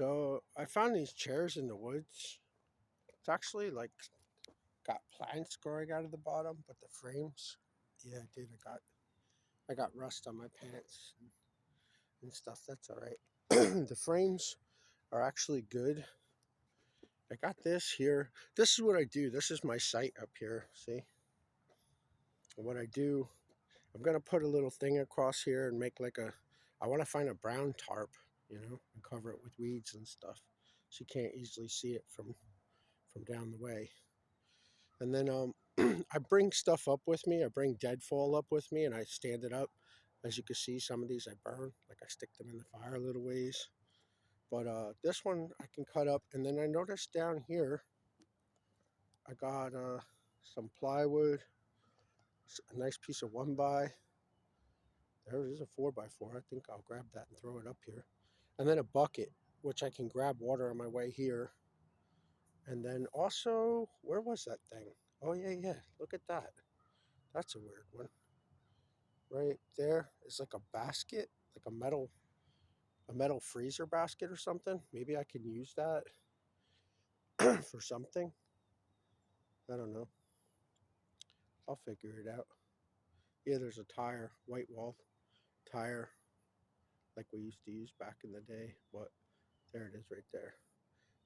So I found these chairs in the woods. It's actually like got planks growing out of the bottom, but the frames, yeah, I did. I got rust on my pants and stuff. That's all right. The frames are actually good. I got this here. This is what I do. This is my site up here. See, and what I do, I'm gonna put a little thing across here and make like a. I want to find a brown tarp, and cover it with weeds and stuff, so you can't easily see it from down the way. And then I bring stuff up with me. I bring deadfall up with me, and I stand it up. As you can see, some of these I burn, like I stick them in the fire a little ways. But this one I can cut up, and then I noticed down here I got some plywood, a nice piece of 1x. There is a 4x4. I think I'll grab that and throw it up here, and then a bucket, which I can grab water on my way here. And then also, where was that thing? Oh yeah, yeah. Look at that. That's a weird one. Right there is like a basket, like a metal freezer basket or something. Maybe I can use that for something. I don't know. I'll figure it out. Yeah, there's a tire, white wall tire, like we used to use back in the day. But there it is right there.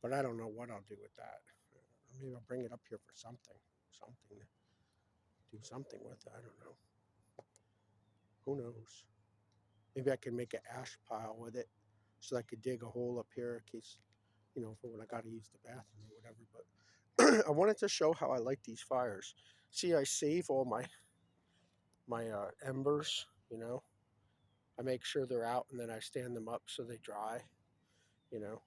But I don't know what I'll do with that. Maybe I'll bring it up here for something to do something with it. I don't know. Who knows? Maybe I can make an ash pile with it, so I could dig a hole up here in case, for when I got to use the bathroom or whatever. But I wanted to show how I like these fires. See, I save all my embers. I make sure they're out, and then I stand them up so they dry. You know,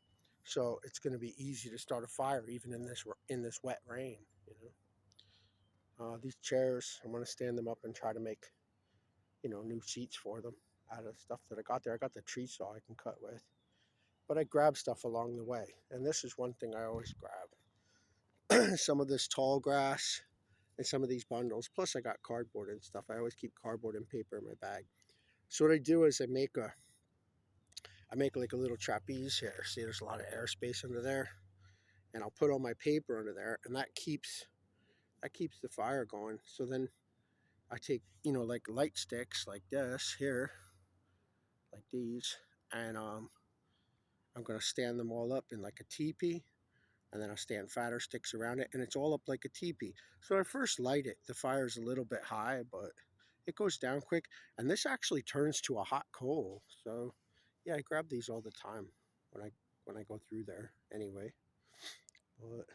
so it's going to be easy to start a fire even in this wet rain. These chairs, I'm going to stand them up and try to make new seats for them out of stuff that I got there. I got the tree saw I can cut with, but I grab stuff along the way, and this is one thing I always grab: some of this tall grass and some of these bundles. Plus, I got cardboard and stuff. I always keep cardboard and paper in my bag. So what I do is I make like a little trapeze here. See, there's a lot of airspace under there, and I'll put all my paper under there, and that keeps the fire going. So then I take like light sticks like this here, like these, and I'm gonna stand them all up in like a teepee, and then I'll stand fatter sticks around it, and it's all up like a teepee. So when I first light it, the fire's a little bit high, but it goes down quick, and this actually turns to a hot coal. So yeah, I grab these all the time when I go through there anyway. But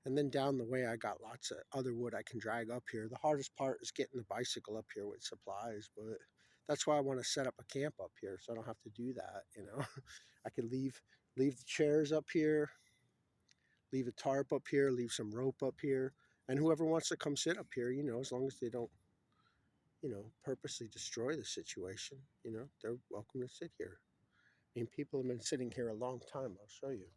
and then down the way, I got lots of other wood I can drag up here. The hardest part is getting the bicycle up here with supplies, but that's why I want to set up a camp up here so I don't have to do that. I can leave the chairs up here, leave a tarp up here, leave some rope up here, and whoever wants to come sit up here, as long as they don't, purposely destroy the situation, they're welcome to sit here. I mean, people have been sitting here a long time. I'll show you.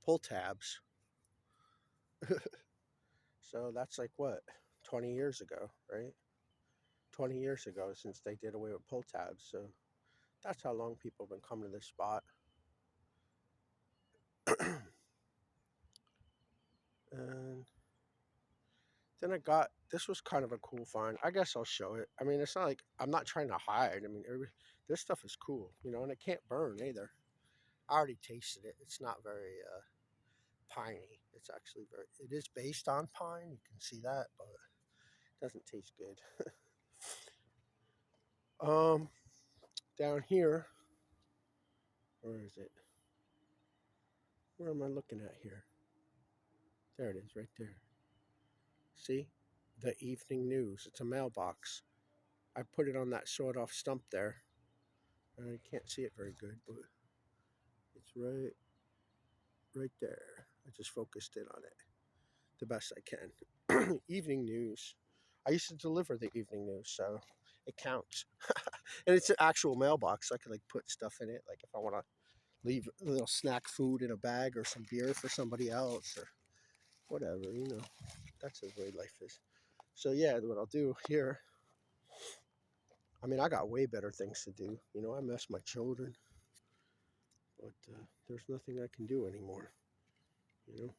Pull tabs. So that's like what, 20 years ago, right? 20 years ago since they did away with pull tabs. So that's how long people have been coming to this spot. And then I got this was kind of a cool find. I guess I'll show it. I mean, it's not like I'm not trying to hide. I mean, this stuff is cool, and it can't burn either. I already tasted it. It's not very piney. It's actually it is based on pine. You can see that, but it doesn't taste good. um, Down here, where is it? Where am I looking at here? There it is, right there. See? The evening news. It's a mailbox. I put it on that sawed off stump there. I can't see it very good, but it's right there. I just focused in on it the best I can. Evening news. I used to deliver the evening news, so it counts. And it's an actual mailbox. So I could like put stuff in it, like if I want to leave a little snack food in a bag or some beer for somebody else or whatever. That's the way life is. So yeah, what I'll do here, I mean, I got way better things to do. You know, I miss my children, but there's nothing I can do anymore. You know,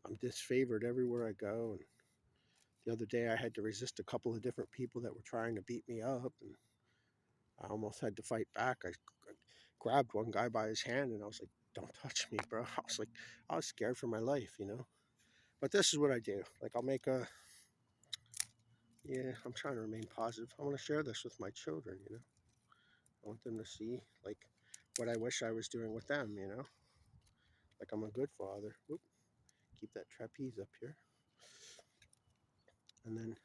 I'm disfavored everywhere I go. And the other day, I had to resist a couple of different people that were trying to beat me up, and I almost had to fight back. I grabbed one guy by his hand, and I was like, "Don't touch me, bro." I was scared for my life, you know. But this is what I do. Like, I'll make a, yeah, I'm trying to remain positive. I want to share this with my children, you know. I want them to see, like, what I wish I was doing with them, you know. Like, I'm a good father. Whoop, keep that trapeze up here. And then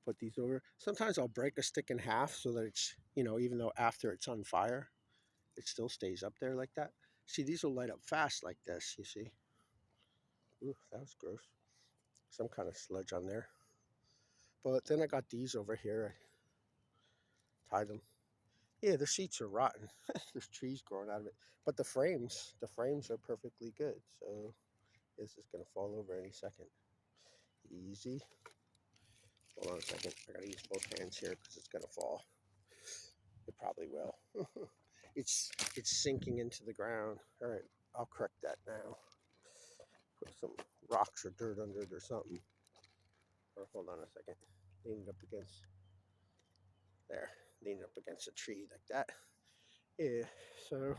put these over. Sometimes I'll break a stick in half so that it's, you know, even though after it's on fire, it still stays up there like that. See, these will light up fast like this, you see. Ooh, that was gross. Some kind of sludge on there. But then I got these over here. I tied them. Yeah, the sheets are rotten. There's trees growing out of it. But the frames are perfectly good. So this is gonna fall over any second. Easy. Hold on a second. I gotta use both hands here because it's gonna fall. It probably will. It's sinking into the ground. All right, I'll correct that now. Put some rocks or dirt under it or something. Or hold on a second. Lean it up against there. Lean it up against a tree like that. Yeah. So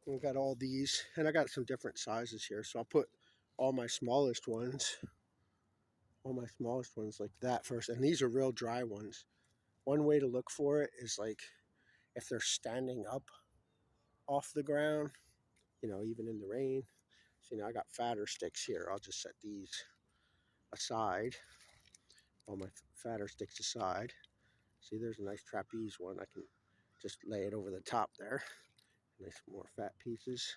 we got all these, and I got some different sizes here. So I'll put all my smallest ones, like that first. And these are real dry ones. One way to look for it is like if they're standing up off the ground, you know, even in the rain. So, you know, I got fatter sticks here. I'll just set these aside, all my fatter sticks aside. See, there's a nice trapeze one. I can just lay it over the top there. Nice more fat pieces.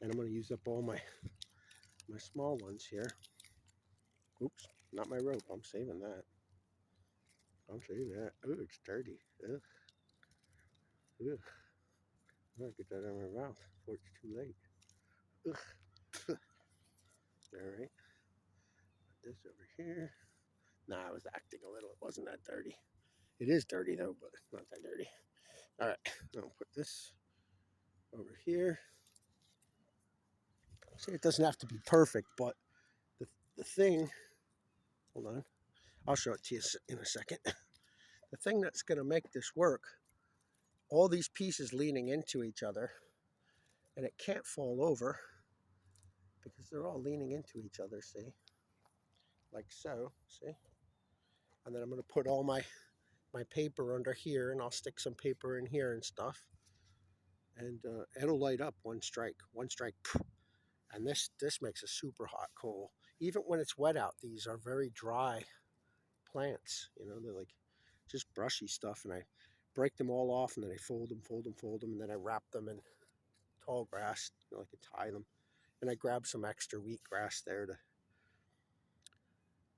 And I'm going to use up all my small ones here. Oops, not my rope. I'm saving that. I'm saving that. Ooh, it's dirty. Ugh. Ugh. I'm going to get that out of my mouth before it's too late. Ugh. All right. Put this over here. Nah, I was acting a little. It wasn't that dirty. It is dirty though, but it's not that dirty. All right, I'll put this over here. See, it doesn't have to be perfect, but the, the thing, hold on, I'll show it to you in a second. The thing that's going to make this work, all these pieces leaning into each other, and it can't fall over because they're all leaning into each other, see? Like so, see? And then I'm going to put all my paper under here, and I'll stick some paper in here and stuff. And it'll light up one strike, and this makes a super hot coal. Even when it's wet out, these are very dry plants. You know, they're like just brushy stuff, and I break them all off, and then I fold them, and then I wrap them in tall grass, you know, like I tie them, and I grab some extra wheatgrass there to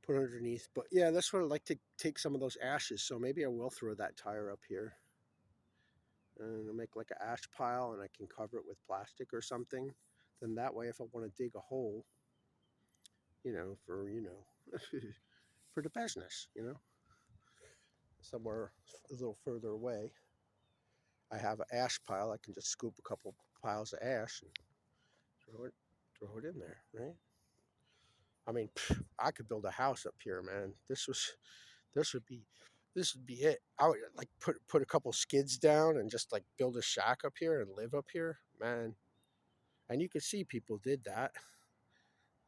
put underneath. But yeah, that's what I like to take some of those ashes. So maybe I will throw that tire up here. And I'll make like an ash pile, and I can cover it with plastic or something. Then that way, if I want to dig a hole, you know, for the business, you know, somewhere a little further away, I have an ash pile. I can just scoop a couple piles of ash and throw it in there, right? I mean, I could build a house up here, man. This would be, this would be it. I would like put a couple skids down and just like build a shack up here and live up here, man. And you could see people did that.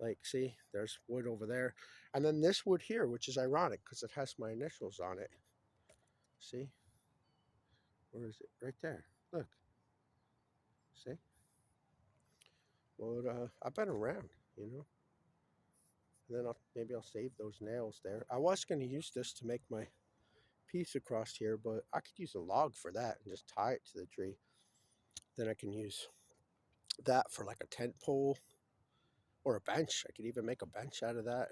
Like, see, there's wood over there. And then this wood here, which is ironic because it has my initials on it. See? Where is it? Right there. Look. See? Well, I've been around, you know? And then maybe I'll save those nails there. I was going to use this to make my piece across here, but I could use a log for that and just tie it to the tree. Then I can use that for like a tent pole or a bench. I could even make a bench out of that.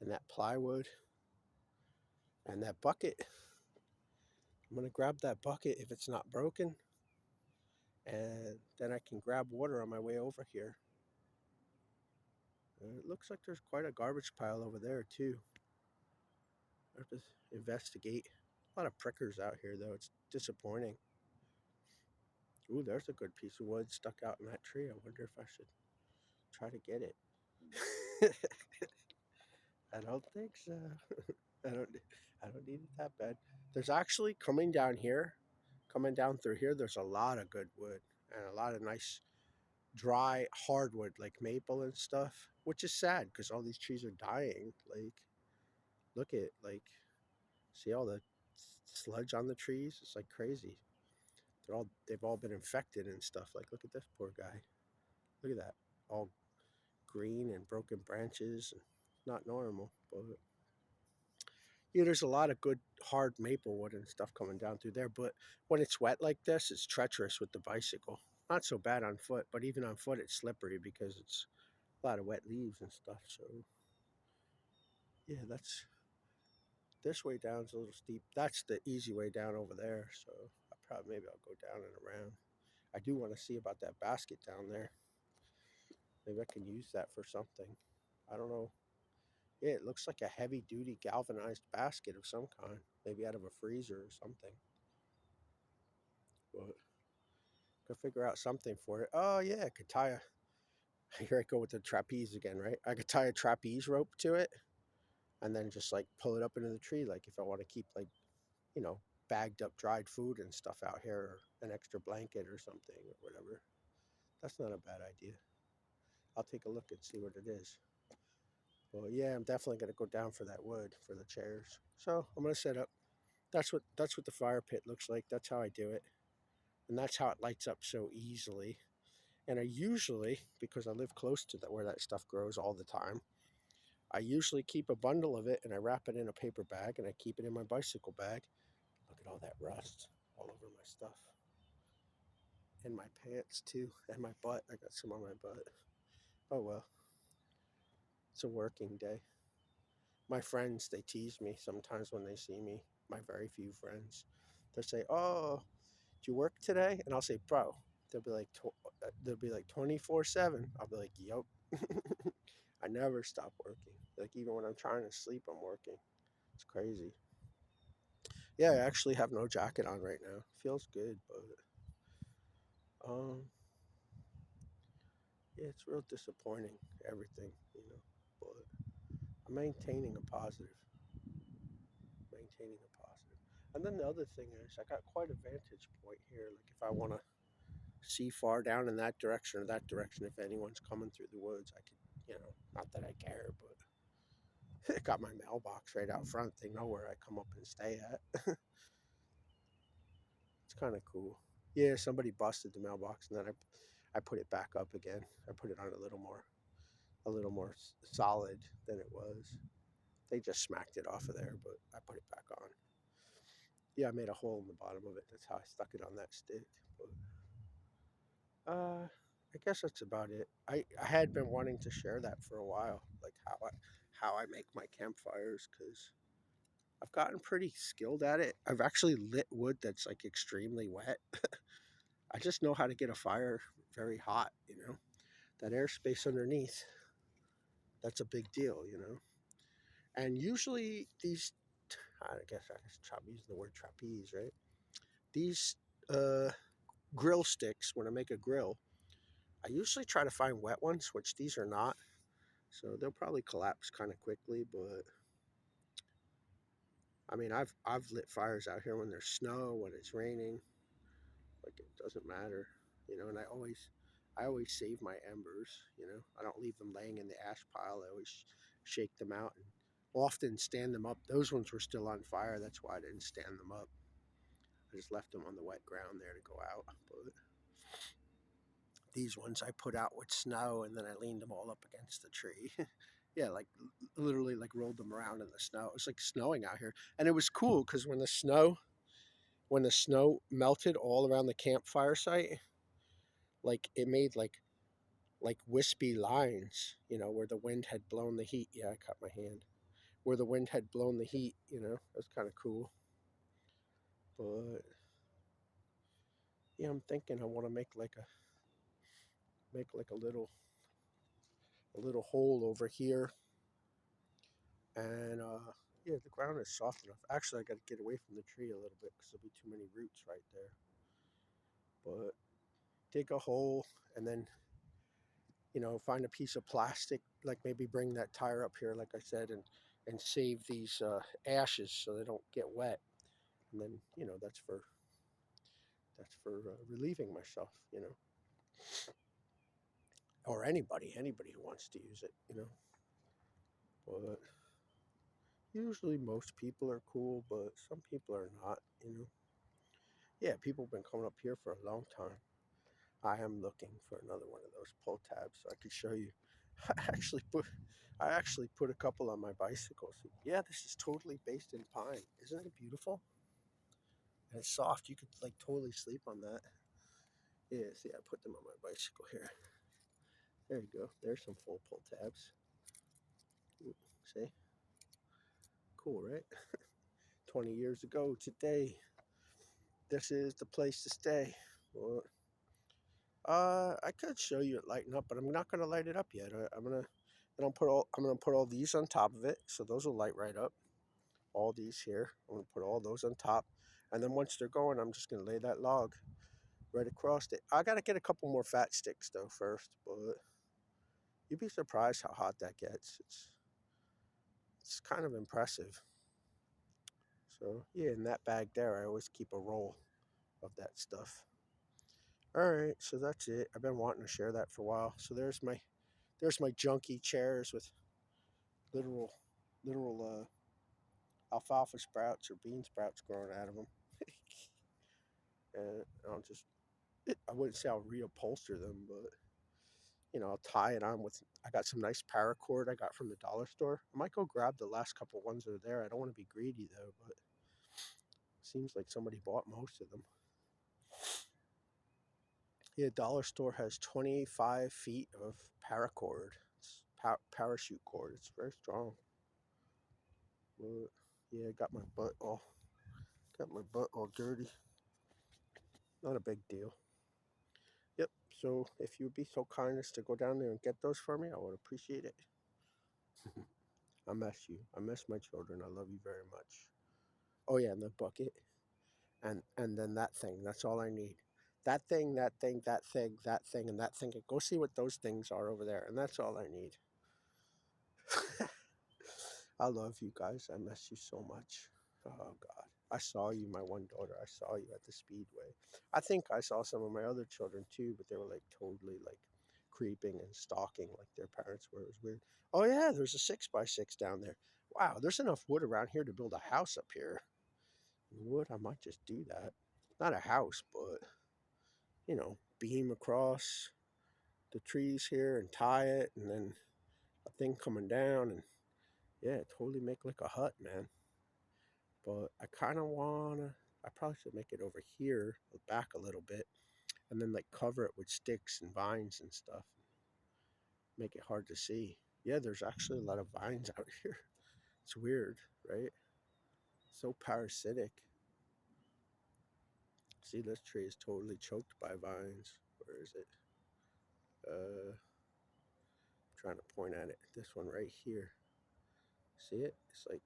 And that plywood and that bucket. I'm going to grab that bucket if it's not broken. And then I can grab water on my way over here. It looks like there's quite a garbage pile over there too. I have to investigate. A lot of prickers out here, though. It's disappointing. Ooh, there's a good piece of wood stuck out in that tree. I wonder if I should try to get it. I don't think so. I don't. I don't need it that bad. There's actually coming down through here. There's a lot of good wood and a lot of nice dry hardwood like maple and stuff, which is sad because all these trees are dying. Like, look at like, see all the sludge on the trees? It's like crazy. They've all been infected and stuff. Like, look at this poor guy. Look at that, all green and broken branches. Not normal, but yeah, there's a lot of good hard maple wood and stuff coming down through there. But when it's wet like this, it's treacherous with the bicycle. Not so bad on foot, but even on foot, it's slippery because it's a lot of wet leaves and stuff. So yeah, that's this way down's a little steep. That's the easy way down over there. So I probably maybe I'll go down and around. I do want to see about that basket down there. Maybe I can use that for something. I don't know. Yeah, it looks like a heavy duty galvanized basket of some kind, maybe out of a freezer or something. But could figure out something for it. Oh yeah, I could tie a. Here I go with the trapeze again, right? I could tie a trapeze rope to it, and then just like pull it up into the tree, like if I want to keep like, you know, bagged up dried food and stuff out here, or an extra blanket or something or whatever. That's not a bad idea. I'll take a look and see what it is. Well, yeah, I'm definitely gonna go down for that wood for the chairs. So I'm gonna set up. That's what the fire pit looks like. That's how I do it, and that's how it lights up so easily. And I usually, because I live close to where that stuff grows all the time, I usually keep a bundle of it and I wrap it in a paper bag and I keep it in my bicycle bag. Look at all that rust all over my stuff. And my pants too, and my butt. I got some on my butt. Oh well, it's a working day. My friends, they tease me sometimes when they see me, my very few friends. They'll say, "Oh, did you work today?" And I'll say, "Bro." They'll be like 24/7. I'll be like, "Yup." I never stop working. Like even when I'm trying to sleep, I'm working. It's crazy. Yeah, I actually have no jacket on right now. Feels good, but um, yeah, it's real disappointing. Everything, you know. But I'm maintaining a positive. And then the other thing is, I got quite a vantage point here. Like if I want to see far down in that direction or that direction, if anyone's coming through the woods, I could, you know, not that I care, but I got my mailbox right out front. They know where I come up and stay at. It's kind of cool. Yeah, somebody busted the mailbox, and then I put it back up again. I put it on a little more solid than it was. They just smacked it off of there, but I put it back on. Yeah, I made a hole in the bottom of it. That's how I stuck it on that stick. But I guess that's about it. I had been wanting to share that for a while, like how I make my campfires, because I've gotten pretty skilled at it. I've actually lit wood that's like extremely wet. I just know how to get a fire very hot, you know. That airspace underneath, that's a big deal, you know. And usually these, I guess I'm using the word trapeze, right? These uh, grill sticks, when I make a grill, I usually try to find wet ones, which these are not. So they'll probably collapse kind of quickly, but I mean, I've lit fires out here when there's snow, when it's raining, like it doesn't matter, you know. And I always save my embers, you know. I don't leave them laying in the ash pile. I always shake them out and often stand them up. Those ones were still on fire. That's why I didn't stand them up. I just left them on the wet ground there to go out. But these ones I put out with snow and then I leaned them all up against the tree. Yeah, like literally like rolled them around in the snow. It was like snowing out here. And it was cool because when the snow melted all around the campfire site, like it made like wispy lines, you know, where the wind had blown the heat. Yeah, I cut my hand. Where the wind had blown the heat, you know, it was kind of cool. But yeah, I'm thinking I want to make like a little hole over here, and Yeah, the ground is soft enough. Actually, I got to get away from the tree a little bit because there'll be too many roots right there. But dig a hole and then, find a piece of plastic, like maybe bring that tire up here, like I said, and save these ashes so they don't get wet. And then, that's for relieving myself, or anybody who wants to use it. But usually most people are cool, but some people are not. Yeah, people have been coming up here for a long time. I am looking for another one of those pull tabs so I could show you. I actually put I actually put a couple on my bicycle. So yeah, this is totally based in pine. Isn't it beautiful? And it's soft. You could like totally sleep on that. Yeah, see, I put them on my bicycle here. There you go. There's some full pull tabs. See? Cool, right? 20 years ago today, this is the place to stay. Well, I could show you it lighting up, but I'm not gonna light it up yet. I'm gonna put all these on top of it, so those will light right up. All these here, I'm gonna put all those on top, and then once they're going, I'm just gonna lay that log right across it. I gotta get a couple more fat sticks though first, but you'd be surprised how hot that gets. It's kind of impressive. So yeah, in that bag there, I always keep a roll of that stuff. All right, so that's it. I've been wanting to share that for a while. So there's my junky chairs with literal literal alfalfa sprouts or bean sprouts growing out of them. And I wouldn't say I'll reupholster them, but I'll tie it on with. I got some nice paracord I got from the dollar store. I might go grab the last couple ones that are there. I don't want to be greedy though, but it seems like somebody bought most of them. Yeah, dollar store has 25 feet of paracord. It's parachute cord. It's very strong. But yeah, got my butt all dirty. Not a big deal. Yep. So if you would be so kind as to go down there and get those for me, I would appreciate it. I miss you. I miss my children. I love you very much. Oh yeah, and the bucket, and then that thing. That's all I need. That thing, that thing, that thing, that thing, and that thing. Go see what those things are over there, and that's all I need. I love you guys. I miss you so much. Oh God. I saw you, my one daughter. I saw you at the speedway. I think I saw some of my other children too, but they were like totally like creeping and stalking like their parents were. It was weird. Oh yeah, there's a 6x6 down there. Wow, there's enough wood around here to build a house up here. Wood, I might just do that. Not a house, but beam across the trees here and tie it, and then a thing coming down, and yeah, totally make like a hut, man. But I kind of wanna. I probably should make it over here, back a little bit, and then like cover it with sticks and vines and stuff. Make it hard to see. Yeah, there's actually a lot of vines out here. It's weird, right? So parasitic. See, this tree is totally choked by vines. Where is it? I'm trying to point at it. This one right here. See it? It's like,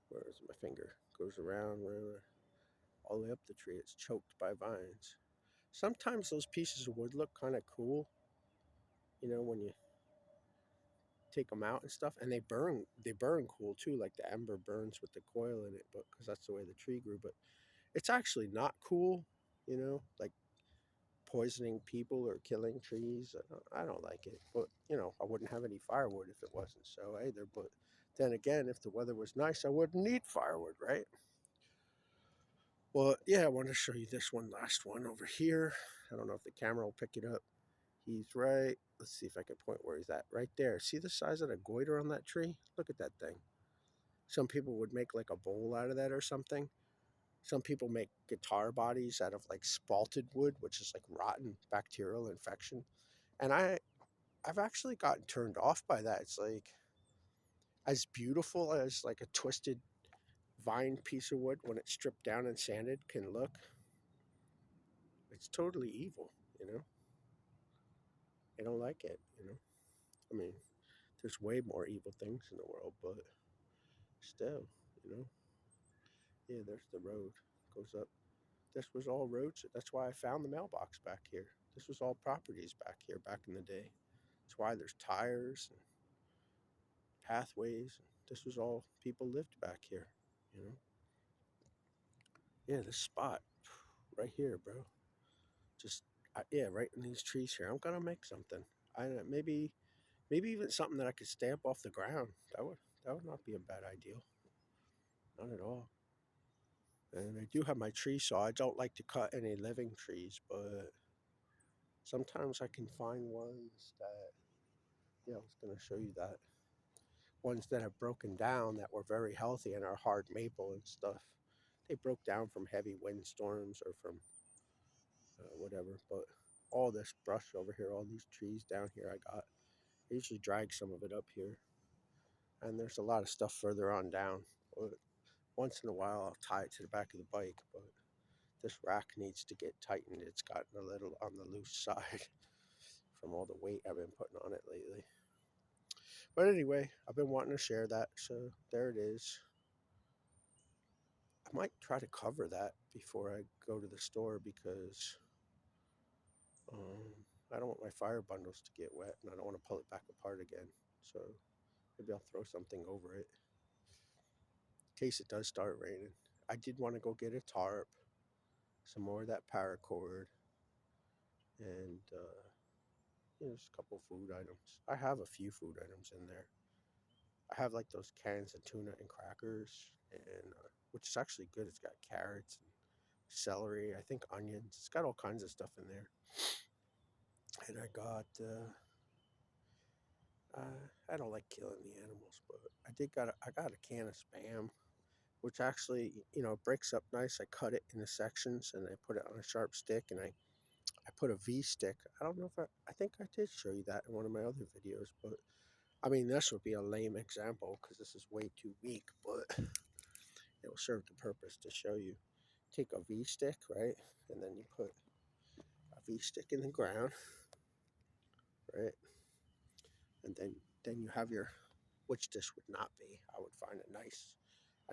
where is my finger? Goes around, all the way up the tree. It's choked by vines. Sometimes those pieces of wood look kind of cool, when you take them out and stuff, and they burn cool too, like the ember burns with the coil in it, but because that's the way the tree grew. But it's actually not cool, like poisoning people or killing trees. I don't like it, but I wouldn't have any firewood if it wasn't so either. But then again, if the weather was nice, I wouldn't need firewood, right? Well, yeah, I want to show you this one last one over here. I don't know if the camera will pick it up. He's right. Let's see if I can point where he's at. Right there. See the size of the goiter on that tree? Look at that thing. Some people would make like a bowl out of that or something. Some people make guitar bodies out of like spalted wood, which is like rotten bacterial infection. And I've actually gotten turned off by that. It's like as beautiful as like a twisted vine piece of wood when it's stripped down and sanded can look. It's totally evil, you know. I don't like it. I mean, there's way more evil things in the world, but Still, you know. Yeah, there's the road. Goes up. This was all roads. That's why I found the mailbox back here. This was all properties back here back in the day. That's why there's tires and pathways. This was all people lived back here, you know. Yeah, this spot right here, bro. Just yeah, right in these trees here. I'm gonna make something. Maybe even something that I could stamp off the ground. That would not be a bad idea. Not at all. And I do have my tree saw. I don't like to cut any living trees, but sometimes I can find ones that, yeah, I was going to show you that. Ones that have broken down that were very healthy and are hard maple and stuff. They broke down from heavy windstorms or from whatever. But all this brush over here, all these trees down here, I usually drag some of it up here. And there's a lot of stuff further on down. But once in a while, I'll tie it to the back of the bike. But this rack needs to get tightened. It's gotten a little on the loose side from all the weight I've been putting on it lately. But anyway, I've been wanting to share that, so there it is. I might try to cover that before I go to the store because um, I don't want my fire bundles to get wet and I don't want to pull it back apart again. So maybe I'll throw something over it in case it does start raining. I did want to go get a tarp, some more of that paracord, and just a couple food items. I have a few food items in there. I have like those cans of tuna and crackers, and which is actually good. It's got carrots and celery, I think onions. It's got all kinds of stuff in there. And I don't like killing the animals, but I got a can of spam, which actually breaks up nice. I cut it into sections and I put it on a sharp stick, and I put a V stick. I don't know if I think I did show you that in one of my other videos, but I mean this would be a lame example because this is way too weak, but it will serve the purpose to show you. Take a V stick, right, and then you put a V stick in the ground, right, and then you have your, which this would not be. I would find a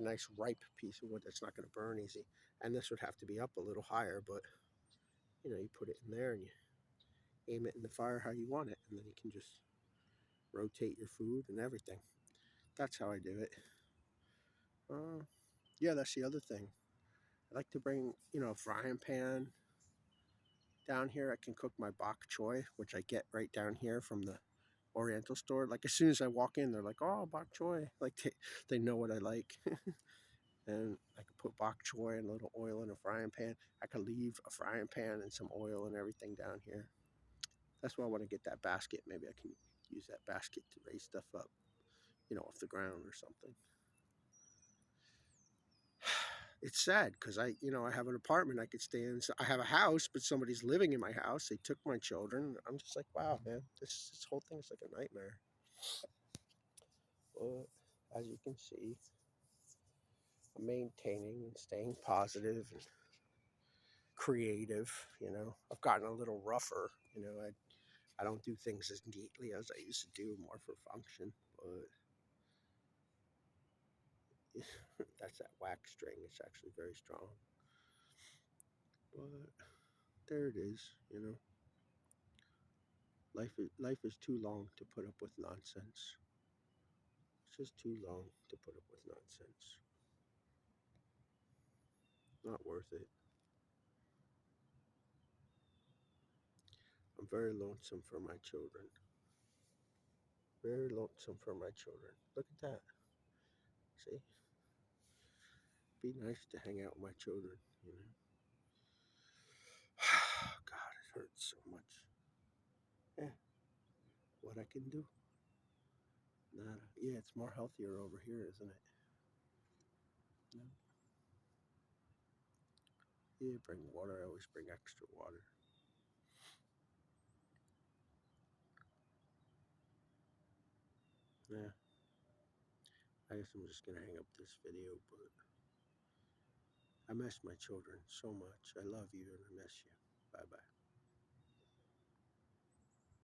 nice ripe piece of wood that's not going to burn easy, and this would have to be up a little higher, but you put it in there and you aim it in the fire how you want it, and then you can just rotate your food and everything. That's how I do it. Yeah, that's the other thing. I like to bring a frying pan down here. I can cook my bok choy, which I get right down here from the Oriental store. Like as soon as I walk in, they're like, "Oh, bok choy!" Like they know what I like. And I could put bok choy and a little oil in a frying pan. I could leave a frying pan and some oil and everything down here. That's why I want to get that basket. Maybe I can use that basket to raise stuff up, off the ground or something. It's sad because I have an apartment I could stay in. So I have a house, but somebody's living in my house. They took my children. I'm just like, wow, man, this whole thing is like a nightmare. But as you can see, I'm maintaining and staying positive and creative. I've gotten a little rougher. I don't do things as neatly as I used to do, more for function. But that's that wax string. It's actually very strong. But there it is. Life is too long to put up with nonsense. It's just too long to put up with nonsense. Not worth it. I'm very lonesome for my children. Very lonesome for my children. Look at that. See? Be nice to hang out with my children. God, it hurts so much. Yeah, what I can do? Nada. Yeah, it's more healthier over here, isn't it? No. Yeah, bring water. I always bring extra water. Yeah, I guess I'm just gonna hang up this video, but I miss my children so much. I love you and I miss you. Bye bye.